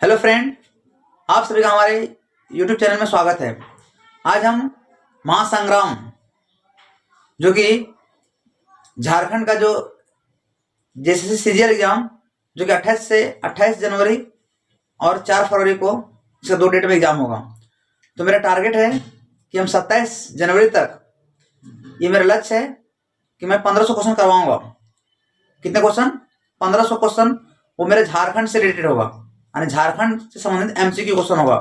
Hello friend, आप सभी का हमारे यूट्यूब चैनल में स्वागत है। आज हम महासंग्राम जो कि झारखंड का जो जेसीसी सीजीएल एग्जाम जो कि 28 जनवरी और 4 फरवरी को इसका 2 डेट में एग्जाम होगा। तो मेरा टारगेट है कि हम 27 जनवरी तक, ये मेरा लक्ष्य है कि मैं 1500 क्वेश्चन करवाऊंगा। कितने क्वेश्चन? 1500 क्वेश्चन। वो मेरे झारखंड से रिलेटेड होगा, यानी झारखंड से संबंधित एमसीक्यू क्वेश्चन होगा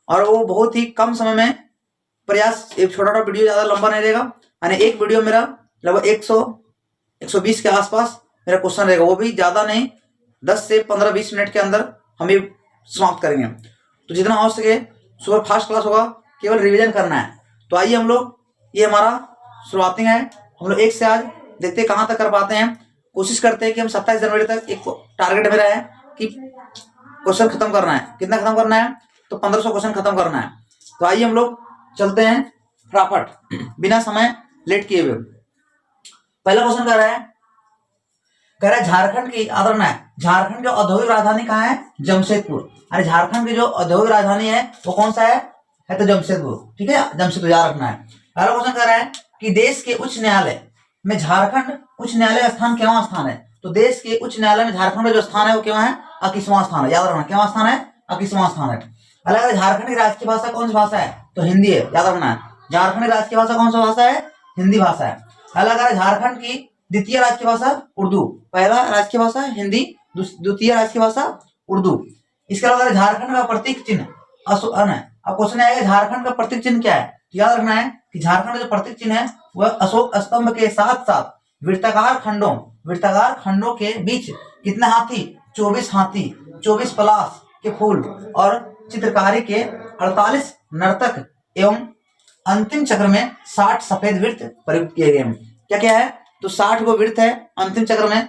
और वो बहुत ही कम समय में प्रयास। एक छोटा छोटा वीडियो, ज्यादा लंबा नहीं रहेगा, यानी एक वीडियो मेरा लगभग 100-120 के आसपास मेरा क्वेश्चन रहेगा। वो भी ज्यादा नहीं, 10 से 15-20 मिनट के अंदर हम ये समाप्त करेंगे। तो जितना हो सके सुबह फास्ट क्लास होगा, केवल रिविजन करना है। तो आइए हम लोग, ये हमारा शुरुआती है, हम लोग एक से आज देखते हैं कहाँ तक कर पाते हैं। कोशिश करते हैं कि हम 27 जनवरी तक, एक टारगेट मेरा है कि क्वेश्चन खत्म करना है। कितना खत्म करना है? तो 1500 क्वेश्चन खत्म करना है। तो आइए हम लोग चलते हैं फटाफट, बिना समय लेट किए हुए। पहला क्वेश्चन कह रहा है झारखंड की, आदरण है, झारखंड की औद्योगिक राजधानी कहाँ है? जमशेदपुर। अरे झारखंड की जो औद्योगिक राजधानी है वो कौन सा है? तो जमशेदपुर। ठीक है, जमशेदपुर याद रखना है। पहला क्वेश्चन कह रहा है कि देश के उच्च न्यायालय में झारखंड उच्च न्यायालय का स्थान केवां स्थान है? तो देश के उच्च न्यायालय में झारखंड का जो स्थान है वो क्या है? 21वां स्थान है। याद रखना, क्या स्थान है? 21वां स्थान है। अलग झारखंड की राजकीय भाषा कौन सी भाषा है? तो हिंदी है। याद रखना है, झारखंड की राजकीय भाषा कौन सा भाषा है? हिंदी भाषा है। अलग झारखंड की द्वितीय राजकीय भाषा उर्दू। पहला राजकीय भाषा हिंदी, द्वितीय राजकीय भाषा उर्दू। इसके अलावा झारखंड का प्रतीक चिन्ह अशोक है। अब क्वेश्चन आएगा झारखंड का प्रतीक चिन्ह क्या है? तो याद रखना है कि झारखंड का जो प्रतीक चिन्ह है वह अशोक स्तंभ के साथ साथ वृत्ताकार खंडों के बीच कितने हाथी? 24 हाथी, 24 पलाश के फूल और चित्रकारी के 48 नर्तक एवं अंतिम चक्र में 60 सफेद वृत्त प्रयुक्त किए गए हैं। क्या क्या है? तो 60 को वृत्त है, अंतिम चक्र में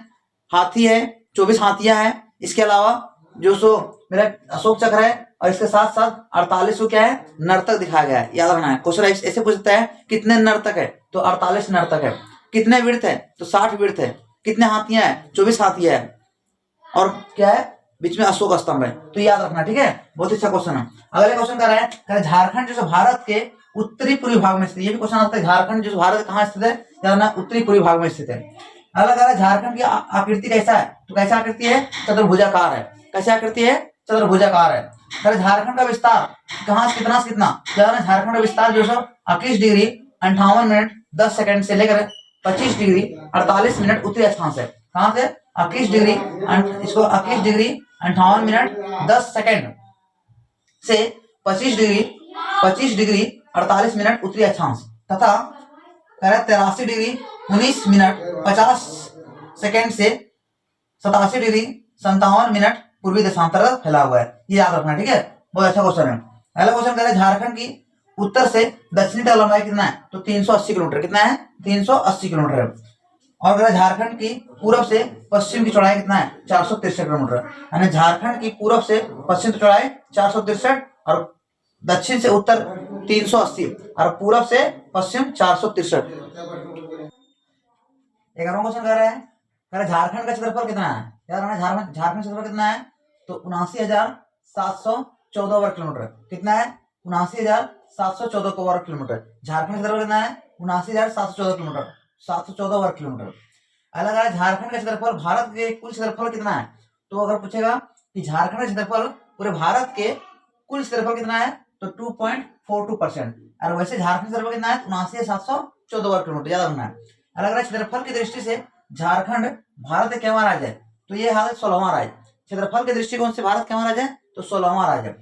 हाथी है, 24 हाथियां हैं। इसके अलावा जो सो मेरा अशोक चक्र है और इसके साथ साथ 48 को क्या है? नर्तक दिखाया गया है। याद रखना है, क्वेश्चन ऐसे पूछता है कितने नर्तक है? तो 48 नर्तक है। कितने वृत्त है? तो 60 वृत्त है। कितने हाथियां है? 24 हाथियां है। और क्या है? बीच में अशोक स्तंभ है। तो याद रखना, ठीक है, बहुत अच्छा क्वेश्चन है। अगले क्वेश्चन कर रहा है झारखंड जो भारत के उत्तरी पूर्वी भाग में स्थित है। ये भी क्वेश्चन आता है, झारखंड जो भारत कहाँ स्थित है? यानी उत्तरी पूर्वी भाग में स्थित है। अलग अलग झारखंड की आकृति कैसा है? तो कैसा आकृति है? चतुर्भुजाकार है। कैसी आकृति है? चतुर्भुजाकार है। झारखंड का विस्तार कहाँ से कितना से कितना? झारखंड का विस्तार जो 21 डिग्री 58 मिनट 10 सेकंड से लेकर 25 डिग्री 48 मिनट उत्तरी अक्षांश है। कहाँ से? 21 डिग्री, इसको 21 डिग्री 58 मिनट 10 सेकंड से 25 डिग्री 48 मिनट उत्तरी अक्षांश तथा 83 डिग्री 19 मिनट 50 सेकंड से 87 डिग्री 57 मिनट पूर्वी देशांतर्गत फैला हुआ है। ये याद रखना, ठीक है, बहुत अच्छा क्वेश्चन है। अगला क्वेश्चन कह रहा है झारखंड की उत्तर से दक्षिणी तक लंबाई कितना है? तो 380 किलोमीटर। कितना है? 380 किलोमीटर है। और अगर झारखंड की पूरब से पश्चिम की चौड़ाई कितना है? 463 किलोमीटर। यानी झारखंड की पूरब से पश्चिम की चौड़ाई 463 और दक्षिण से उत्तर 380 और पूरब से पश्चिम 463। 11वां क्वेश्चन कह रहा है झारखंड का क्षेत्रफल कितना है? यार झारखंड क्षेत्रफल कितना है? तो 79,714 वर्ग किलोमीटर। कितना है? 79,714 वर्ग किलोमीटर। झारखंड क्षेत्रफल कितना है? 79,714 किलोमीटर, 714 वर्ग किलोमीटर। अलग अलग झारखंड का क्षेत्रफल भारत के कुल क्षेत्रफल कितना है? तो अगर पूछेगा कि झारखंड का क्षेत्रफल पूरे भारत के कुल क्षेत्रफल कितना है? तो 2.42%। और वैसे झारखंड क्षेत्रफल कितना है? 79,714 वर्ग किलोमीटर। याद रखना है। अलग अलग क्षेत्रफल की दृष्टि से झारखंड भारत का केवां राज्य है? तो ये है 16वां राज्य। क्षेत्रफल के दृष्टिकोण से भारत केवां राज्य है? तो 16वां राज्य।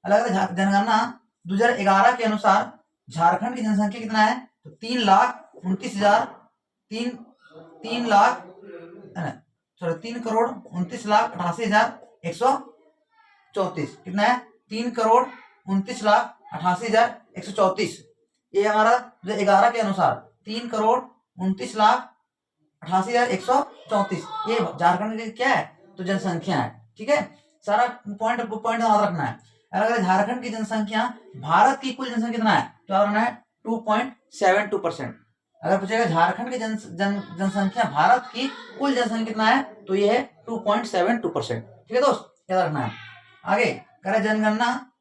अलग अलग जनगणना 2011 के अनुसार झारखंड की जनसंख्या कितना है? तो 3,29,88,134। कितना है? 3,29,88,134। ये हमारा 2011 के अनुसार 3,29,88,134 ये झारखंड की क्या है? तो जनसंख्या है। ठीक है, सारा पॉइंट याद रखना है। अगर झारखंड की जनसंख्या भारत की कुल जनसंख्या कितना है? तो याद रखना है 2.72%। अगर पूछेगा झारखंड की जनसंख्या भारत की कुल जनसंख्या कितना है, तो ये है 2.72%। ठीक है दोस्त, याद रखना है। आगे करें जनगणना,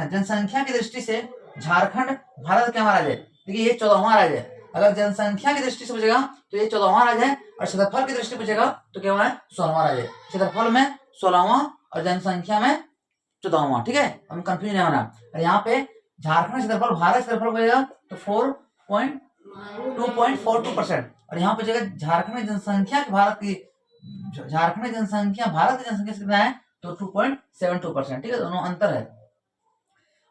जनसंख्या की दृष्टि से झारखंड भारत का हमारा राज्य है। देखिए ये 14वां राज्य है। अगर जनसंख्या की दृष्टि से पूछेगा तो ये 14वां राज्य है, और क्षेत्रफल की दृष्टि पूछेगा तो क्या है 16वां राज्य है। क्षेत्रफल में 16वां और जनसंख्या में 14वां। ठीक है, हम कंफ्यूज नहीं होना। और यहाँ पे झारखंड क्षेत्रफल भारत क्षेत्रफल पूछेगा तो 2.42%, और यहाँ पूछेगा झारखंड जनसंख्या भारत की, झारखंड जनसंख्या भारत की जनसंख्या से कितना है तो 2.72%। ठीक है, दोनों अंतर है।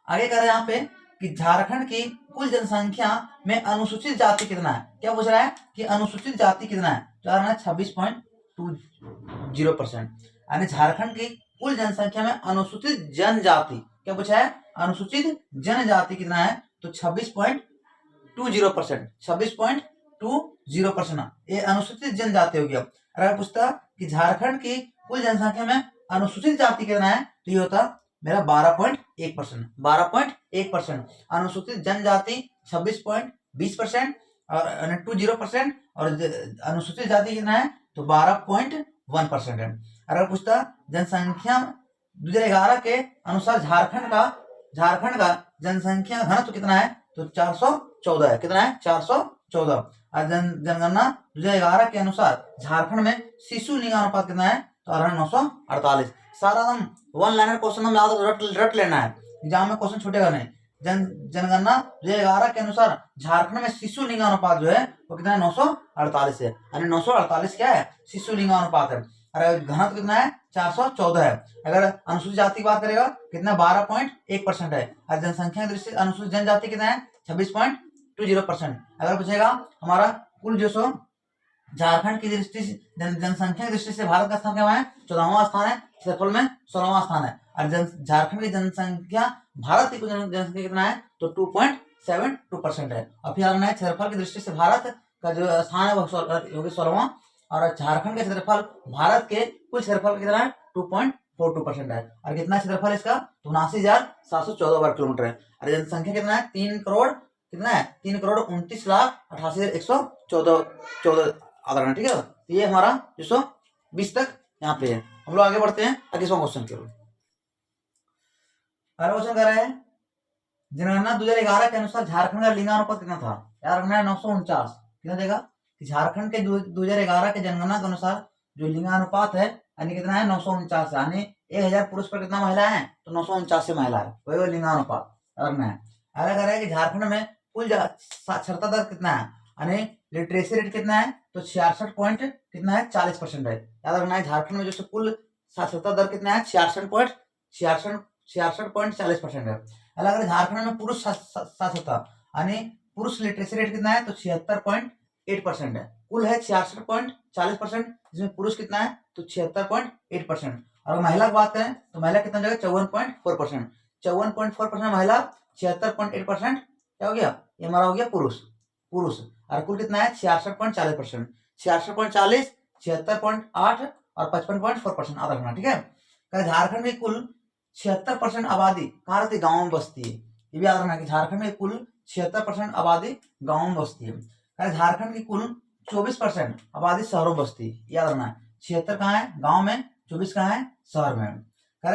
आगे कर यहाँ पे कि झारखंड की कुल जनसंख्या में अनुसूचित जाति कितना है। क्या पूछ रहा है कि अनुसूचित जाति कितना है, तो 26.20%। यानी झारखंड की कुल जनसंख्या में अनुसूचित जनजाति, क्या पूछा है, अनुसूचित जनजाति कितना है तो 26.20%। 26.20%, ये अनुसूचित जनजाति हो गया। अगर पूछता कि झारखंड की कुल जनसंख्या में अनुसूचित जाति कितना है, तो ये होता मेरा 12.1%। 12.1%। अनुसूचित जनजाति 26.20% और 20%, और अनुसूचित जाति कितना है तो 12.1% है। अगर पूछता जनसंख्या 2011 के अनुसार झारखंड का जनसंख्या घनत्व कितना है तो 414 है। कितना है 414। और जनगणना 2011 के अनुसार झारखंड में शिशु लिंगानुपात कितना है तो 948। सारा हम वन लाइनर क्वेश्चन हम याद रट लेना है, एग्जाम में क्वेश्चन छूटेगा नहीं। जनगणना 2011 के अनुसार झारखंड में शिशु लिंगानुपात जो है वो कितना है 948 है। यानी 948 क्या है शिशु लिंगानुपात है। और घनत्व कितना है 414 है। अगर अनुसूचित जाति की बात करेगा कितना 12.1% है। और जनसंख्या की दृष्टि से अनुसूचित जनजाति कितना है 26.20%। अगर पूछेगा हमारा कुल जो सो झारखंड की दृष्टि से जनसंख्या की दृष्टि से भारत का स्थान क्या है 14वां स्थान है, क्षेत्रफल में 16वां स्थान है। और झारखंड की जनसंख्या भारत की जनसंख्या कितना है तो 2.72% है। और फिर आना है क्षेत्रफल की दृष्टि से भारत का जो स्थान है वो 16वां, और झारखंड का क्षेत्रफल भारत के कुल क्षेत्रफल कितना है 2.42% है। और कितना क्षेत्रफल इसका तो 79,714 वर्ग किलोमीटर है। और जनसंख्या कितना है 3 करोड़ कितना है 3,29,88,114 आदरण। ठीक है, तो ये हमारा 220 तक यहाँ पे है। हम लोग आगे बढ़ते हैं 21वां क्वेश्चन की ओर। अगला क्वेश्चन कर रहे हैं जनगणना 2011 के अनुसार झारखंड का लिंगानुपात कितना था। यार रखना है 949। कितना देगा कि झारखंड के 2011 के जनगणना के अनुसार जो लिंगानुपात है यानी कितना है 949, यानी 1000 पुरुष पर कितना महिला है तो 949 महिला है, वही लिंगानुपात रखना है। अगला कह रहा है कि झारखंड में कुल साक्षरता दर कितना है, यानी लिटरेसी रेट कितना है तो 66 पॉइंट कितना है 40% है। याद रखना है झारखंड में जो कुल साक्षरता दर कितना है 66.40% है। अगर झारखंड में पुरुष साक्षरता यानी पुरुष लिटरेसी रेट कितना है तो 76.8% है। कुल है 66.40%, जिसमें पुरुष कितना है तो 76.8%। और महिला की बात करें तो महिला कितना जगह 54.4%। 54.4% महिला, 76.8% क्या हो गया ये हमारा हो गया पुरुष। और कुल कितना है 66.40%। 66.40, 76.8 और 55.4% आधा रखना। ठीक है, झारखंड में कुल 76% आबादी कहाँ रहती गाँव में बसती है। ये भी याद रखना कि झारखंड में कुल 76% आबादी गाँव में बसती है। झारखंड की कुल 24% आबादी शहरों में बसती है। याद रखना 76 कहाँ है गाँव में, 24 कहाँ है शहर में।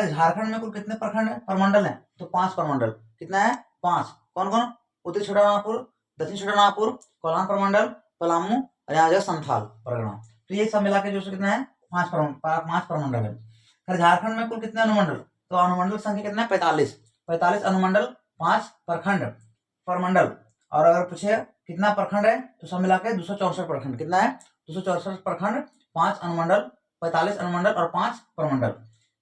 झारखंड में कुल कितने प्रखंड प्रमंडल है तो 5 प्रमंडल। कितना है 5। कौन कौन, उत्तरी छोटानागपुर, दक्षिण छोटानागपुर, कोल्हान प्रमंडल, पलामू और यहाँ संथाल परगना। तो ये सब मिला के जो कितना है 5 प्रमंडल है। झारखंड में कुल कितने अनुमंडल तो अनुमंडल संख्या कितना है 45 अनुमंडल, 5 प्रमंडल। और अगर पूछे कितना प्रखंड है तो सब मिला के 264 प्रखंड। कितना है 264 प्रखंड, 5 अनुमंडल, 45 अनुमंडल और 5 प्रमंडल।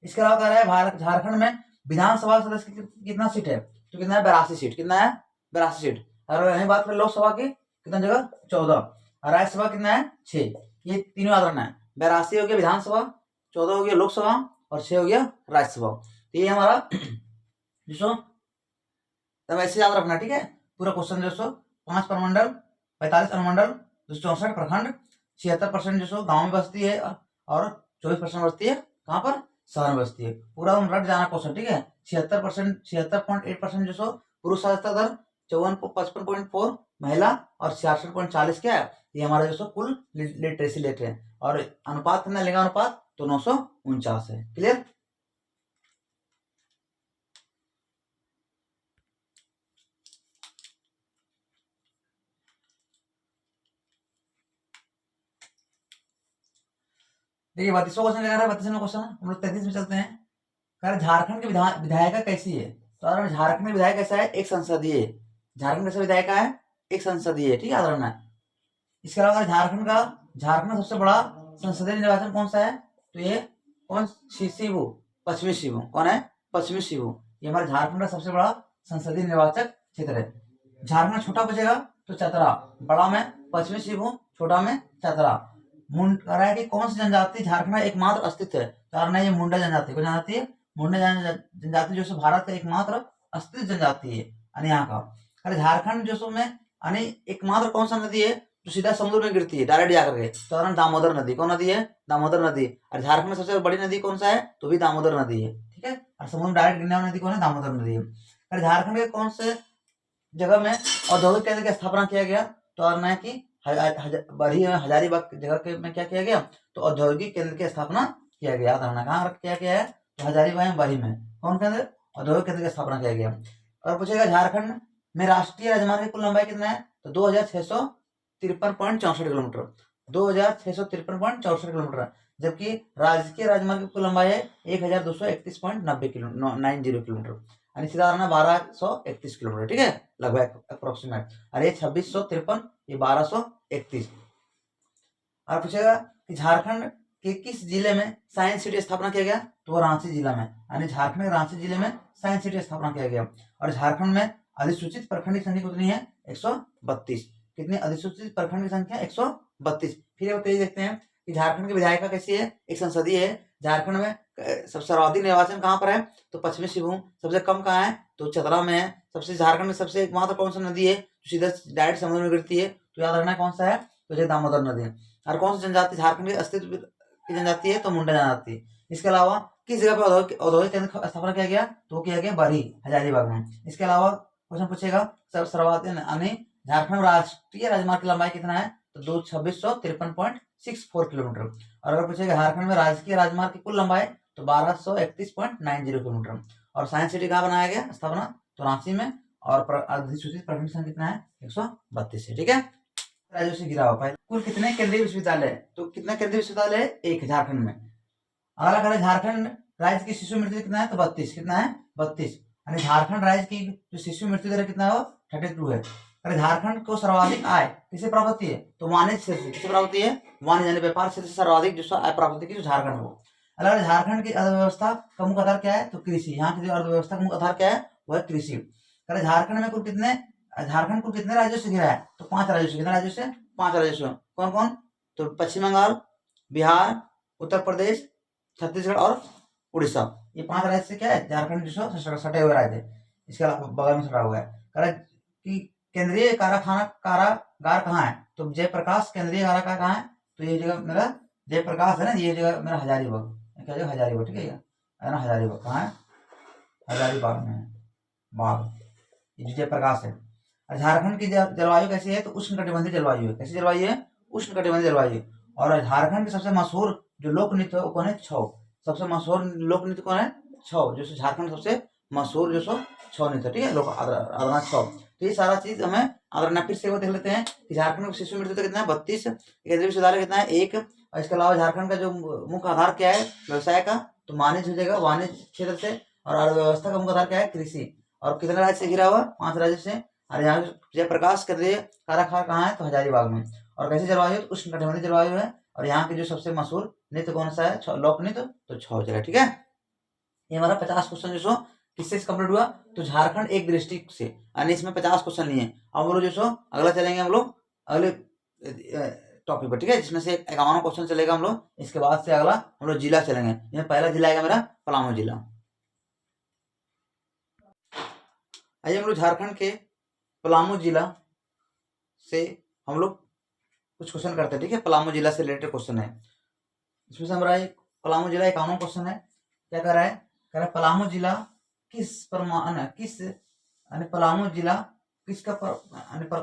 इसके अलावा कह रहा है भारत झारखंड में विधानसभा सदस्य कितना सीट है तो कितना है 82 सीट। कितना है 82 सीट। और यही बात करें लोकसभा की कितना जगह 14, और राज्यसभा कितना है 6। ये तीनों याद रखना है, 82 हो गया विधानसभा, 14 हो गया लोकसभा और 6 हो गया राज्यसभा। तो ये हमारा जो तब ऐसे याद रखना। ठीक है, पूरा क्वेश्चन जो 5 प्रमंडल, 45 अनुमंडल, 264 प्रखंड, 76% जो गाँव में बसती है और 24% बसती है कहाँ पर शहर में बसती है। पूरा हम रट जाना क्वेश्चन। ठीक है, 76%, 76.8% जो पुरुष साक्षरता दर, 55.4 महिला और 66.40 क्या है, ये हमारा जो सो कुल लिटरेसी रेट है। और अनुपात कितना लेगा, अनुपात तो 949 है। क्लियर। देखिए 32वां क्वेश्चन क्या है, 32वां क्वेश्चन हम लोग 33 में चलते हैं। कह रहे झारखंड की विधायिका कैसी है। तो अगर झारखंड में विधायक कैसा है, एक संसदीय। झारखंड कैसा विधायिका है, एक संसदीय, ठीक है, याद रखना है। इसके अलावा झारखंड का सबसे बड़ा संसदीय निर्वाचन कौन सा है, तो ये कौन, शिबू, पश्चिमी शिबू, कौन है, पश्चिमी शिबू, ये हमारे झारखंड का सबसे बड़ा संसदीय निर्वाचक क्षेत्र है। झारखंड छोटा बचेगा तो चतरा, बड़ा में पश्चिमी शिबू, छोटा में चतरा। कह रहा है कि कौन सी जनजाति झारखंड में एकमात्र अस्तित्व है, कारण है ये मुंडा जनजाति। को जनजाति है, मुंडा जनजाति जो भारत का एकमात्र अस्तित्व जनजाति है। यानी यहाँ का अरे झारखंड जो में यानी एकमात्र कौन सा नदी है जो सीधा समुद्र में गिरती है डायरेक्ट जाकर के, तो दामोदर नदी। कौन नदी है, दामोदर नदी। और झारखंड में सबसे बड़ी नदी कौन सा है, तो भी दामोदर नदी है, ठीक है। और समुद्र में डायरेक्ट गिरने वाली नदी कौन है, दामोदर नदी है। और झारखंड के कौन से जगह में औद्योगिक केंद्र की स्थापना किया गया, तो है कि बरही हजारीबाग जगह के में क्या किया गया, तो औद्योगिक केंद्र की स्थापना किया गया। धारणा कहाँ किया गया है, तो हजारीबाग बरही में कौन केंद्र, औद्योगिक केंद्र की स्थापना किया गया। और पूछेगा झारखंड में राष्ट्रीय राजमार्ग की कुल लंबाई कितना है, तो 2653.64 किलोमीटर, 2653.64 किलोमीटर। जबकि राजकीय राजमार्ग की कुल लंबाई है 1231.90 किलोमीटर, यानी सीधा 1231 किलोमीटर, ठीक है, लगभग अप्रोक्सीमेट। और ये 2653, ये 1231। और पूछेगा कि झारखंड के किस जिले में साइंस सिटी स्थापना किया गया, तो वो रांची जिला में, यानी झारखंड के रांची जिले में साइंस सिटी स्थापना किया गया। और झारखंड में अधिसूचित प्रखंड की संख्या कितनी है, 132। कितनी अधिसूचित प्रखंड की संख्या, 132। फिर देखते हैं कि झारखंड की विधायिका कैसी है, एक संसदीय है। झारखंड में सबसे सर्वाधिक निर्वाचन कहाँ पर है, तो पश्चिमी सिंहभूम। सबसे कम कहाँ है, तो चतरा में है। सबसे झारखंड में सबसे एकमात्र कौन सा नदी है जो सीधा डायरेक्ट समुद्र में गिरती है, तो याद रखना कौन सा है, तो ये दामोदर नदी है। और कौन सी जनजाति झारखंड के अस्तित्व की जनजाति है, तो मुंडा जनजाति। इसके अलावा किस जगह पर औद्योगिक केंद्र स्थापना किया गया, तो किया गया बरही हजारीबाग में। इसके अलावा क्वेश्चन पूछेगा सर्वाधिक यानी झारखंड राष्ट्रीय राजमार्ग की लंबाई कितना है, तो 2653.64 किलोमीटर। और अगर पूछेगा झारखंड में राजकीय राजमार्ग की कुल लंबाई, तो 1231.90 किलोमीटर। और साइंस सिटी कहाँ बनाया गया स्थापना, तो रांची में। और अधिसूचित प्रखंड संख्या कितना है, 132 है, ठीक है। राज्यों से गिरा हुआ। कुल कितने केंद्रीय विश्वविद्यालय, तो कितने केंद्रीय विश्वविद्यालय, एक झारखंड में। अगला करें झारखंड राज्य की शिशु मृत्यु कितना है, तो 32। कितना है, 32। यानी झारखंड राज्य की जो शिशु मृत्यु दर कितना है, 32 है। अगर झारखंड को सर्वाधिक आय किसे प्राप्त होती है, तो वाणिज्य क्षेत्र से। किसे प्राप्त होती है, वाणिज्य यानी व्यापार क्षेत्र से सर्वाधिक जो आय प्राप्त होती है जो झारखंड को। अगर झारखंड की अर्थव्यवस्था का मुख्य आधार क्या है, तो कृषि। यहाँ की जो अर्थव्यवस्था का मुख्य आधार क्या है, वह है कृषि। अगर झारखंड में कुल कितने राज्यों से घिरा है, तो 5 राज्यों से। कितने राज्यों से, 5 राज्यों से। कौन कौन, तो पश्चिम बंगाल, बिहार, उत्तर प्रदेश, छत्तीसगढ़ और उड़ीसा। ये 5 राज्य से क्या है, झारखंड जो सटे हुए राज्य है। इसके अलावा बगल में सटा हुआ है। कि केंद्रीय कारागार कहाँ है, तो जयप्रकाश केंद्रीय कारागार कहाँ है, तो ये जगह मेरा जयप्रकाश है ना, ये जगह मेरा हजारीबाग। क्या जगह, हजारीबाग, ठीक है ना, हजारीबाग कहाँ है, हजारीबाग में है, बाग, ये जयप्रकाश है। झारखंड की जलवायु कैसी है, तो उष्णकटिबंधीय जलवायु है। कैसी जलवायु है, उष्णकटिबंधीय जलवायु। और झारखंड की सबसे मशहूर जो लोक नृत्य है वो कौन है, छऊ। सबसे मशहूर लोक नृत्य कौन है, छऊ। जो झारखंड सबसे मशहूर जो छऊ नृत्य, ठीक है, लोक आराधना छऊ। तो ये सारा चीज हमें आराधना। फिर से वो देख लेते हैं कि झारखंड में शिशु मृत्यु कितना है, 32। केंद्रीय विश्वविद्यालय कितना है, 1। और इसके अलावा झारखंड का जो मुख्य आधार क्या है व्यवसाय का, तो वाणिज्य हो जाएगा, वाणिज्य क्षेत्र से। और अर्थव्यवस्था का मुख्य आधार क्या है, कृषि। और कितने राज्य से घिरा हुआ, 5 राज्य से। और यहाँ जयप्रकाश केंद्रीय कारागार कहाँ है, तो हजारीबाग में। और कैसी जलवायु, उष्णकटिबंधीय जलवायु है। और यहाँ की जो सबसे मशहूर नृत्य कौन सा है, लोक नृत्य, तो छऊ जगह, ठीक है। ये हमारा 50 क्वेश्चन जो किससे कंप्लीट हुआ, तो झारखंड एक डिस्ट्रिक्ट से, यानी इसमें 50 क्वेश्चन लिए। अब हम लोग जो अगला चलेंगे हम लोग अगले टॉपिक पर, ठीक है, जिसमें से 51 क्वेश्चन चलेगा हम लोग। इसके बाद से अगला हम लोग जिला चलेंगे। इसमें पहला जिला आएगा मेरा पलामू जिला। आइए हम लोग झारखंड के पलामू जिला से हम लोग कुछ क्वेश्चन करते हैं, ठीक है। पलामू जिला से रिलेटेड क्वेश्चन है। इसमें से हमारा एक पलामू जिला 51 क्वेश्चन है। क्या कर रहा है, पलामू जिला पलामू जिला किसका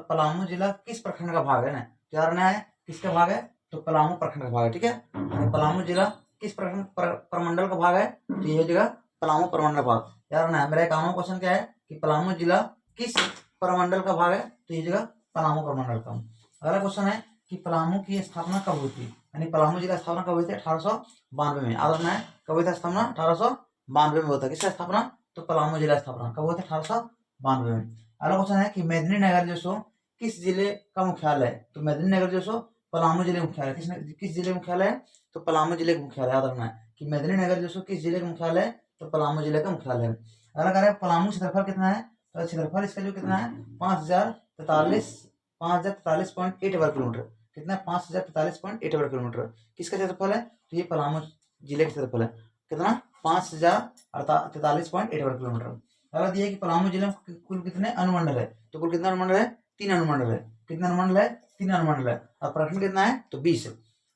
पलामू जिला किस प्रखंड का भाग है ना, क्या करना है, किसका भाग है, तो पलामू प्रखंड का भाग है। ठीक है, पलामू जिला किस प्रखंड प्रमंडल का भाग है, तो ये जगह पलामू प्रमंडल भाग। यार ना मेरा 51वां क्वेश्चन क्या है कि पलामू जिला किस प्रमंडल का भाग है, तो ये जगह पलामू प्रमंडल का। अगला क्वेश्चन है कि पलामू की स्थापना कब हुई थी, यानी पलामू जिला स्थापना कब हुई थी, 1892 में। याद रखना है कब हुई थी स्थापना, 1892 में होता है किसका स्थापना, तो पलामू जिला स्थापना कब हुआ था, 1892 में। अगला क्वेश्चन है कि मेदिनीनगर जो सो किस जिले का मुख्यालय है, तो मेदिनीनगर जो सो पलामू जिले का मुख्यालय, किस जिले का मुख्यालय है, तो पलामू जिले का मुख्यालय। याद रखना है कि मेदिनीनगर जो सो किस जिले का मुख्यालय है, तो पलामू जिले का मुख्यालय है। अगला कह रहा है पलामू क्षेत्रफल कितना है, तो क्षेत्रफल इसका जो कितना है 5043.8 वर्ग किलोमीटर। कितना 5043.8 वर्ग किलोमीटर किसका क्षेत्रफल है, तो ये पलामू जिले का क्षेत्रफल है। कितना 5043.8 वर्ग किलोमीटर। अगला दिया कि पलामू जिले में कुल कितने अनुमंडल है, तो कुल कितना अनुमंडल है, 3 अनुमंडल है। कितना अनुमंडल है, 3 अनुमंडल है। और प्रखंड कितना है, तो 20।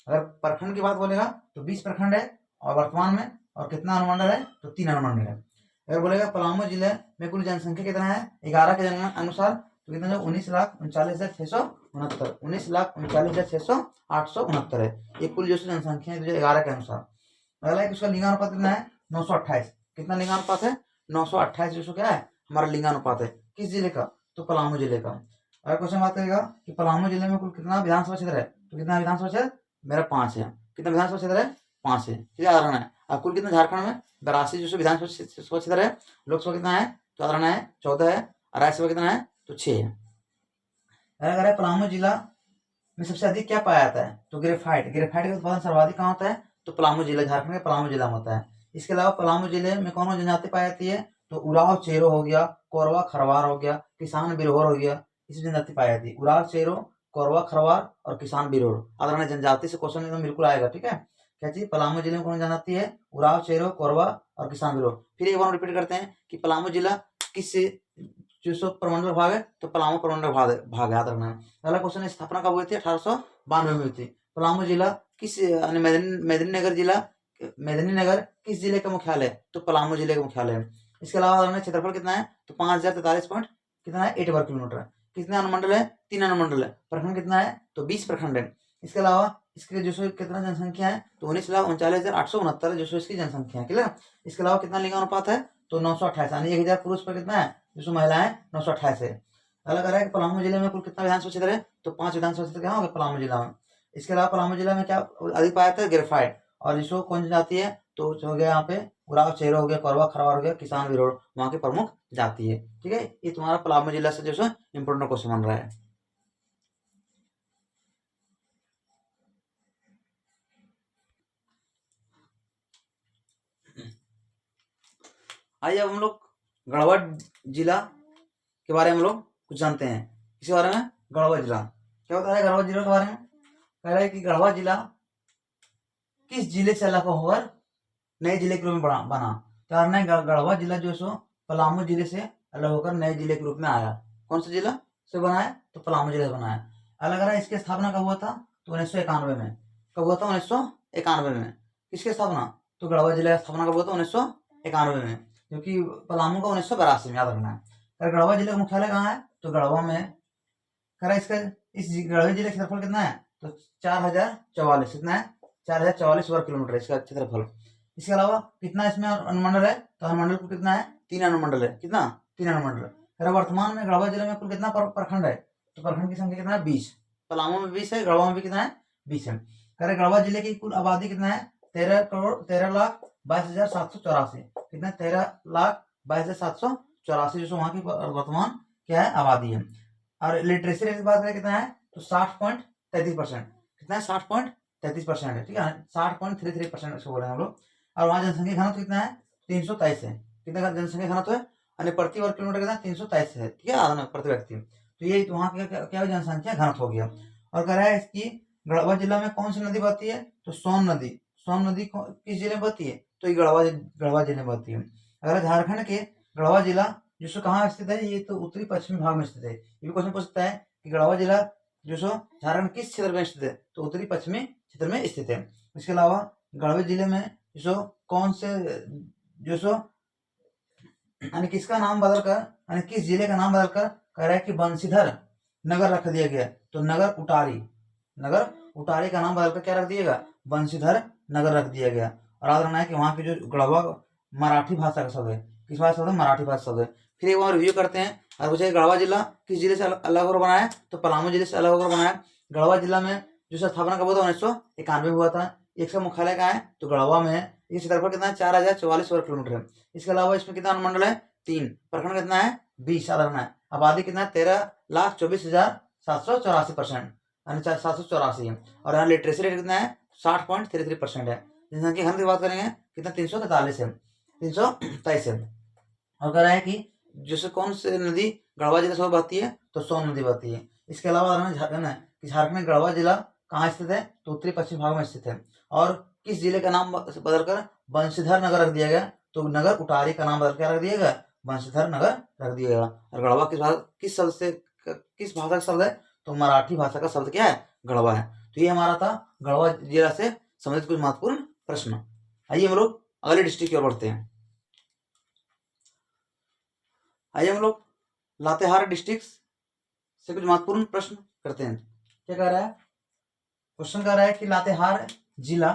अगर प्रखंड की बात बोलेगा तो 20 प्रखंड है और वर्तमान में, और कितना अनुमंडल है, तो 3 अनुमंडल है। अगर बोलेगा पलामू जिले में कुल जनसंख्या कितना है 11 के जनगणना अनुसार, तो कितना 19,39,669, 19,39,669 है ये कुल जो जनसंख्या है 2011 के अनुसार। अगला है उसका लिंगानुपात कितना है 928। कितना लिंगानुपात है 928, जो क्या है हमारा लिंगानुपात है किस जिले का, तो पलामू जिले का। अगर क्वेश्चन बात करेगा कि पलामू जिले में कुल कितना विधानसभा क्षेत्र है, तो कितना विधानसभा क्षेत्र मेरा 5 है। कितना विधानसभा क्षेत्र है 5 है, ठीक है, याद रखना है। और कुल कितना झारखंड में 82 जो विधानसभा क्षेत्र है। लोकसभा कितना है, तो याद रखना है 14 है। और राज्यसभा कितना है, तो 6 है। अगर है पलामू जिला में सबसे अधिक क्या पाया जाता है, तो ग्रेफाइट। ग्रेफाइट का उत्पादन सर्वाधिक कहाँ होता है, तो पलामू जिला, झारखंड के पलामू जिला में होता है। इसके अलावा पलामू जिले में कौन जनजाति पाई जाती है, तो उराव चेरो हो गया, कोरवा खरवार हो गया, किसान बिरहोर हो गया, इसी जनजाति पाई जाती है। उराव चेरो, कोरवा खरवार और किसान बिरहोर। अगर जनजाति से क्वेश्चन एकदम बिल्कुल आएगा, ठीक है। क्या चीज, पलामू जिले में कौन जनजाति है, उराव चेरो, कोरवा और किसान बिरहोर। फिर एक बार रिपीट करते हैं कि पलामू जिला किस जो प्रमंडल भाग है, तो पलामू प्रमंडल भाग याद रखना है। अगला क्वेश्चन, स्थापना कब हुई थी, 1892 में हुई थी। पलामू जिला किस, मेदिनीनगर जिला, मेदिनीनगर किस जिले का मुख्यालय है, तो पलामू जिले का मुख्यालय है। इसके अलावा क्षेत्रफल कितना है, तो 5043 पॉइंट कितना है 8 वर्ग किलोमीटर। कितने अनुमंडल है, 3 अनुमंडल है। प्रखंड कितना है, तो 20 प्रखंड है। इसके अलावा इसके जो कितना जनसंख्या है, तो 19,39,869 जो इसकी जनसंख्या है, क्लियर। इसके अलावा कितना लिंगानुपात है, तो 928, यानी 1000 पुरुष पर कितना है, जो महिलाएं 928 है। अगला कह रहा है कि पलामू जिले में कुल कितना विधानसभा क्षेत्र है, तो 5 विधानसभा क्षेत्र क्या होगा पलामू जिला में। इसके अलावा पलामू जिला में क्या अधिक पाया जाता है, ग्रेफाइट। और जिसको कौन सी जाति है, तो हो गया यहाँ पे उराव चेरो हो गया, कोरवा खरवार हो गया, किसान विरोध वहाँ की प्रमुख जाति है, ठीक है। ये तुम्हारा पलामू जिला से जो है इंपोर्टेंट क्वेश्चन बन रहा है। आइए अब हम लोग गढ़वा जिला के बारे में हम लोग कुछ जानते हैं। इसके बारे में गढ़वा जिला क्या होता है, गढ़वा जिला के बारे में कह रहा है कि गढ़वा जिला किस जिले से अलग होकर नए जिले के रूप में बना। कारण है गढ़वा जिला जो सो पलामू जिले से अलग होकर नए जिले के रूप में आया। कौन सा जिला से बना है, तो पलामू जिले से बना है। अलग रहा इसकी स्थापना कब हुआ था, तो 1991 में। कब हुआ था, 1991 में। किसकी स्थापना, तो गढ़वा जिले की स्थापना कब हुआ था, 1991 में, क्योंकि पलामू का 1982 में, याद रखना है। गढ़वा जिले का मुख्यालय कहाँ है, तो गढ़वा में। कह इसका इस गढ़वा जिले का क्षेत्रफल कितना है, तो 4044। कितना है, 4044 वर्ग किलोमीटर इसका क्षेत्रफल। इसके अलावा कितना इसमें अनुमंडल है, तो अनुमंडल कुल कितना है, 3 अनुमंडल है। कितना, 3 अनुमंडल। वर्तमान में गढ़वा जिले में कुल कितना प्रखंड है, तो प्रखंड की संख्या कितना है 20। पलामू में 20 है, गढ़वा में भी कितना है 20 है। गढ़वा जिले की कुल आबादी कितना है, 13,22,784। कितना, 13,22,784 जो वहाँ की वर्तमान क्या है आबादी है। और लिटरेसी रेट की बात करें कितना है, तो 60.33%। कितना है, 60.33% है, ठीक है, 60.33% इसको बोले हम लोग। और वहाँ जनसंख्या घनत्व कितना है, 323 है। कितना जनसंख्या घनत्व है, यानी प्रति वर्ग किलोमीटर कितना 323 है, ठीक है, आधा प्रति व्यक्ति। तो ये वहाँ क्या जनसंख्या घनत्व हो गया। और कह रहा है इसकी गढ़वा जिला में कौन सी नदी बहती है, तो सोन नदी। सोन नदी किस जिले में बहती है, तो ये गढ़वा जिले में बहती है। अगर झारखंड के गढ़वा जिला जो कहाँ स्थित है, ये तो उत्तरी पश्चिमी भाग में स्थित है। ये भी क्वेश्चन पूछ सकता है कि गढ़वा जिला जो झारखंड किस क्षेत्र में स्थित है, तो उत्तरी पश्चिमी क्षेत्र में स्थित है। इसके अलावा गढ़वा जिले में जो कौन से जो यानी किसका नाम बदलकर, यानी किस जिले का नाम बदलकर कह रहा है कि बंशीधर नगर रख दिया गया, तो नगर उटारी का नाम बदलकर क्या रख दिएगा, बंशीधर नगर रख दिया गया। और याद रखना है कि वहाँ की जो गढ़वा मराठी भाषा का शब्द है, किस भाषा शब्द है, मराठी भाषा शब्द है। फिर एक बार रिव्यू करते हैं। और पूछे गढ़वा जिला किस जिले से अलग होकर बना है, तो पलामू जिले से अलग होकर बना है। गढ़वा जिला में जो स्थापना कब हुआ था, 1991 में हुआ था। इसका मुख्यालय कहाँ है, तो गढ़वा में है। ये क्षेत्रफल कितना है, 4044 वर्ग किलोमीटर है। इसके अलावा इसमें कितना अनुमंडल है, 3। प्रखंड कितना है, 20। याद रखना है। आबादी कितना है, 13,24,784%, यानी 784 है। और यहाँ लिटरेसी रेट कितना है, 60.33% है। जनसंख्या घनत्व की बात करेंगे कितना, 343 है, 323 है। और कह रहा है कि जैसे कौन से नदी गढ़वा जिले से बहती है, तो सोन नदी बहती है। इसके अलावा झारखंड है कि झारखंड में गढ़वा जिला कहाँ स्थित है, तो उत्तरी पश्चिम भाग में स्थित है। और किस जिले का नाम बदलकर बंशीधर नगर रख दिया गया, तो नगर उटारी का नाम बदल क्या रख दिया गया, बंशीधर नगर रख दिया गया। और गढ़वा किस शब्द से, किस भाषा का शब्द है, तो मराठी भाषा का शब्द क्या है, गढ़वा है। तो ये हमारा था गढ़वा जिला से संबंधित कुछ महत्वपूर्ण प्रश्न। आइए हम लोग अगले डिस्ट्रिक्ट की ओर बढ़ते हैं। आइए हम लोग लातेहार डिस्ट्रिक्ट से कुछ महत्वपूर्ण प्रश्न करते हैं। क्या कह रहा है, क्वेश्चन कह रहा है कि लातेहार जिला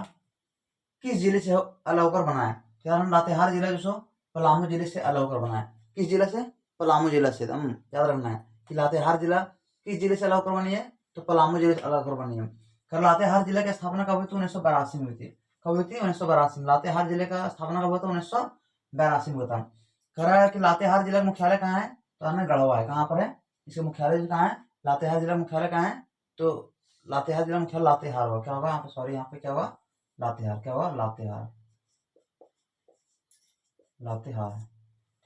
किस जिले से अलग होकर बना है। क्या हम लातेहार जिला जो पलामू जिले से अलग होकर बना है। किस जिला से, पलामू जिला से। याद रखना है कि लातेहार जिला किस जिले से अलग होकर बनी है, तो पलामू जिले से अलग होकर बनी है। कर लातेहार जिला की स्थापना कब हुई थी, 1982 में हुई थी। कब हुई थी, 1982 में। लातेहार जिले का स्थापना कब हुआ था, 1982 में हुआ था। कह रहा है कि लातेहार जिला का मुख्यालय कहाँ है, तो हमें गढ़वा है। कहाँ पर है, इसका मुख्यालय कहाँ है, लातेहार जिला मुख्यालय कहाँ है, तो लातेहार जिला मुख्यालय लातेहार हुआ। क्या होगा यहाँ पे, सॉरी यहाँ पे क्या हुआ, लातेहार। क्या हुआ, लातेहार, लातेहार,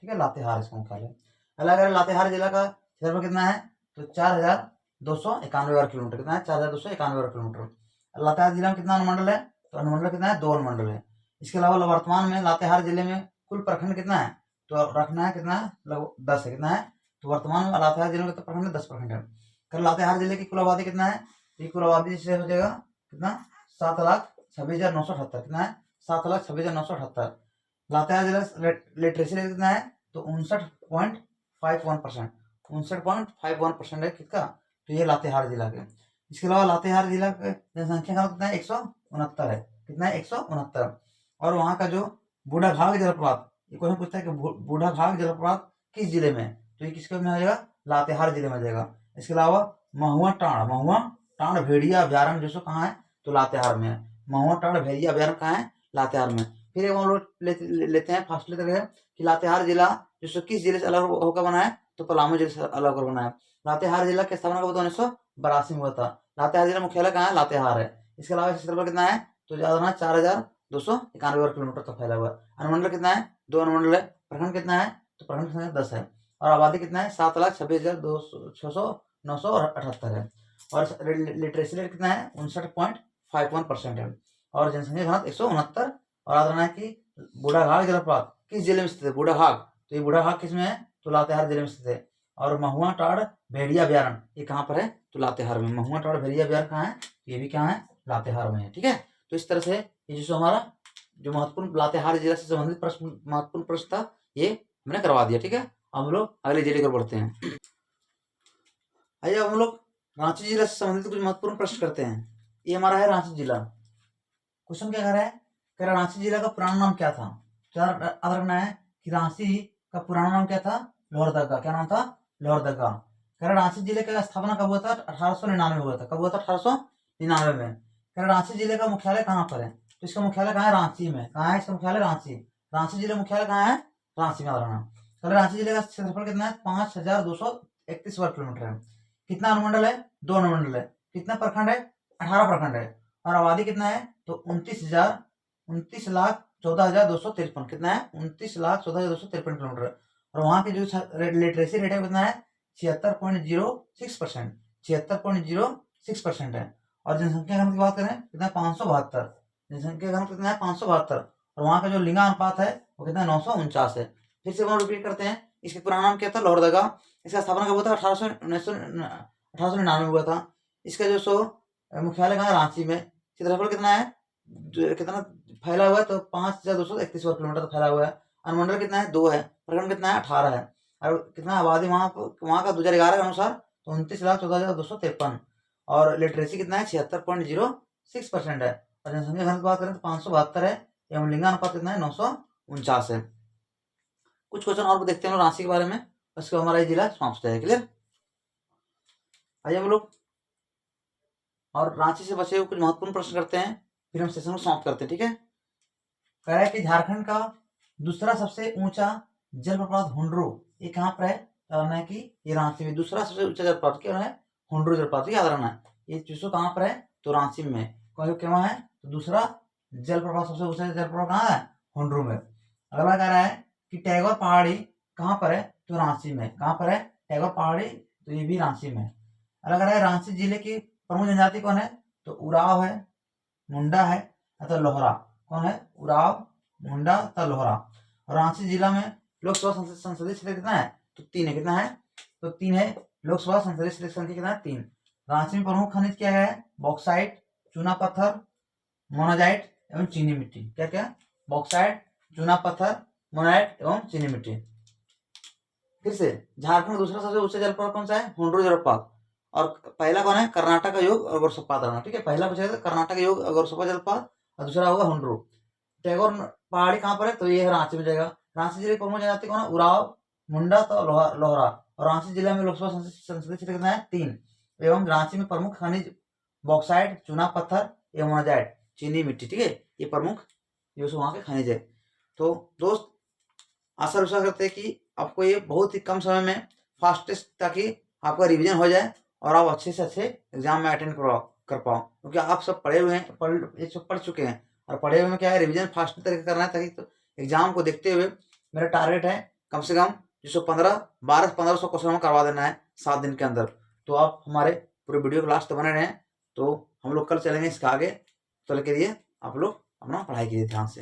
ठीक है, लातेहार इसका मुख्यालय। अलग अलग लातेहार जिला का क्षेत्रफल कितना है, तो 4291 वर्ग किलोमीटर। कितना है, 4291 वर्ग किलोमीटर। लातेहार जिला में कितना अनुमंडल है, तो अनुमंडल कितना है, 2 अनुमंडल है। इसके अलावा वर्तमान में लातेहार जिले में कुल प्रखंड कितना है, तो रखना है कितना है, लगभग 10 है। कितना है, तो वर्तमान में लातेहार जिले में कितना प्रखंड है, 10 प्रखंड है। कर लातेहार जिले की कुल आबादी कितना है, तो कुल आबादी से हो जाएगा कितना, 7,26,978। कितना है, 7,26,978। लातेहार जिला लिटरेसी रेट कितना है, तो 59.51%, 59.51% है किसका, तो ये लातेहार जिला के। इसके अलावा लातेहार जिला का जनसंख्या का कितना है, 169 है। कितना है, 169। और वहाँ का जो बूढ़ा घाघ जलप्रपात, ये क्वेश्चन पूछता है कि बूढ़ा घाघ जलप्रपात किस जिले में, तो ये किसके में आ जाएगा, लातेहार जिले में आ जाएगा। इसके अलावा महुआ टांड भेड़िया अभ्यारण्य जो कहाँ है, तो लातेहार में है। महुआ टांड भेड़िया अभ्यारण्य कहाँ है, लातेहार में। फिर हम लोग लेते हैं फर्स्ट लेते हैं कि लातेहार जिला जो किस जिले से अलग होकर बना है, तो पलामू जिले से अलग होकर बना है। लातेहार जिला की स्थापना कब 1982 में हुआ था। लातेहार जिला मुख्यालय कहाँ है, लातेहार है। इसके अलावा क्षेत्रफल कितना है, तो ज्यादा 4291 वर्ग किलोमीटर तक फैला हुआ है। अनुमंडल कितना है, 2 अनुमंडल है। प्रखंड कितना है, तो प्रखंड की संख्या 10 है। और आबादी कितना है, 7,26,978 है। और लिटरेसी रेट कितना है, 59.51% है। और जनसंख्या घनत्व 169। और याद रखना है कि बूढ़ाघाघ जलप्रपात किस जिले में स्थित है, बूढ़ाघाघ, तो ये बूढ़ाघाघ किस में है, तो लातेहार जिले में स्थित है। और महुआ टाड़ भेड़िया अभ्यारण्य ये कहाँ पर है, तो लातेहार में। महुआ टाड़ भेड़िया अभ्यारण्य कहाँ है, ये भी कहाँ है, लातेहार में है। ठीक है, तो इस तरह से ये जो हमारा जो महत्वपूर्ण लातेहार जिला से संबंधित प्रश्न, महत्वपूर्ण प्रश्न था, ये हमने करवा दिया। ठीक है, हम लोग अगले जिले को बढ़ते हैं। आइए हम लोग रांची जिला से संबंधित कुछ महत्वपूर्ण प्रश्न करते हैं। ये हमारा है रांची जिला। क्वेश्चन क्या कर रहा है, कह रहा रांची जिला का पुराना नाम क्या था। याद रखना है कि रांची का पुराना नाम क्या था, लोहरदगा। क्या नाम था, लोहरदगा। कह रहा रांची जिले का स्थापना कब हुआ था, 1899 में हुआ था। कब हुआ था, 1899 में। कह रहा रांची जिले का मुख्यालय कहाँ पर है, तो इसका मुख्यालय कहाँ है, रांची में। कहाँ है इसका मुख्यालय, रांची। रांची जिले मुख्यालय कहाँ है, रांची में। रहना कह रहा रांची जिले का क्षेत्रफल कितना है, 5231 वर्ग किलोमीटर है। कितना अनुमंडल है, 2 अनुमंडल है। कितना प्रखंड है, 18 प्रखंड है। और आबादी कितना है, तो 29,14,253। कितना है, 29,14,253 किलोमीटर। और वहाँ की जो लिटरेसी रेट है कितना है, 76.06%, 76.06% है। और जनसंख्या घनत्व की बात करें कितना, 572। जनसंख्या घनत्व कितना है, 572। और वहाँ का जो लिंगानुपात है वो कितना है, 949 है। फिर से हम रिपीट करते हैं, इसके पुराना नाम क्या था, लोहरदगा। इसका स्थापना कब हुआ था, 1899 में हुआ था। इसका जो मुख्यालय कहाँ है, रांची में। क्षेत्रफल कितना है, कितना फैला हुआ है, तो 5231 वर्ग किलोमीटर फैला हुआ है। अनुमंडल कितना है, 2 है। प्रखंड कितना है, 18 है। और कितना आबादी वहाँ का 2011 के अनुसार तो 29,14,253 और लिटरेसी कितना है 76.06% है। और जनसंख्या घनत्व बात करें तो 572 है एवं लिंगानुपात कितना है 949 है। कुछ क्वेश्चन और देखते हैं रांची के बारे में, उसके हमारा ये जिला समाप्त है। क्लियर? आइए हम लोग और रांची से बचे हुए कुछ महत्वपूर्ण प्रश्न करते हैं, फिर हम सेशन को समाप्त करते हैं। ठीक है? कह रहा है कि झारखंड का दूसरा सबसे ऊंचा जलप्रपात हुंड्रू ये कहाँ पर है? कहना है कि ये रांची में दूसरा सबसे ऊंचा जलप्रपात क्या है? हुंड्रू जलप्रपात। याद रखना है ये चीजों कहाँ पर है? तो रांची में। क्यों है? तो दूसरा जलप्रपात सबसे ऊंचा जलप्रपात कहाँ है? हुंड्रू में। अगला कह रहा है कि टैगोर पहाड़ी कहाँ पर है? तो रांची में। कहाँ पर है? टैगोर पहाड़ी, तो ये भी रांची में। अगला कह रहा है रांची जिले की प्रमुख जनजाति कौन है? तो उराव है, मुंडा है अथवा लोहरा। कौन है? उराव, मुंडा तथा लोहरा। और रांची जिला में लोकसभा संसदीय क्षेत्र कितना है? तो 3 है। कितना है? तो 3 है। लोकसभा संसदीय क्षेत्र संख्या कितना है? 3। रांची में प्रमुख खनिज क्या है? बॉक्साइट, चूना पत्थर, मोनाजाइट एवं चीनी मिट्टी। क्या क्या? बॉक्साइट, चूना पत्थर, मोनाजाइट एवं चीनी मिट्टी। फिर से झारखंड दूसरा सबसे ऊंचा जलप्रपात कौन सा है? हुंड्रू जलप्रपात। और पहला कौन है? कर्नाटक का योग और गोरसप्पा रहना। ठीक है? पहला पूछा कर्नाटक योग और गोरसप्पा जलप्रपात और दूसरा होगा हुंड्रू। टैगोर पहाड़ी कहाँ पर है? तो ये है रांची में जाएगा। रांची जिले की प्रमुख जनजाति कौन है? उराव, मुंडा तो लोहरा। और रांची जिले में लोकसभा संसदीय क्षेत्र कितना है? 3। एवं रांची में प्रमुख खनिज बॉक्साइट, चूना पत्थर एवं मोनाजाइट, चीनी मिट्टी। ठीक है? ये प्रमुख जो वहाँ के खनिज है। तो दोस्त आशा विश्वास करते हैं कि आपको ये बहुत ही कम समय में फास्टेस्ट, ताकि आपका रिवीजन हो जाए और आप अच्छे से अच्छे एग्जाम में अटेंड कर पाओ, क्योंकि आप सब पढ़े हुए हैं, ये सब पढ़ चुके हैं। और पढ़े हुए में क्या है? रिवीजन फास्ट तरीके करना है, ताकि तो एग्जाम को देखते हुए मेरा टारगेट है कम से कम 1200 क्वेश्चन करवा देना है 7 दिन के अंदर। तो आप हमारे पूरे वीडियो को लास्ट तक बने रहें। तो हम लोग कल चलेंगे इसका आगे, तो लेके लिए आप लोग अपना पढ़ाई कीजिए ध्यान से।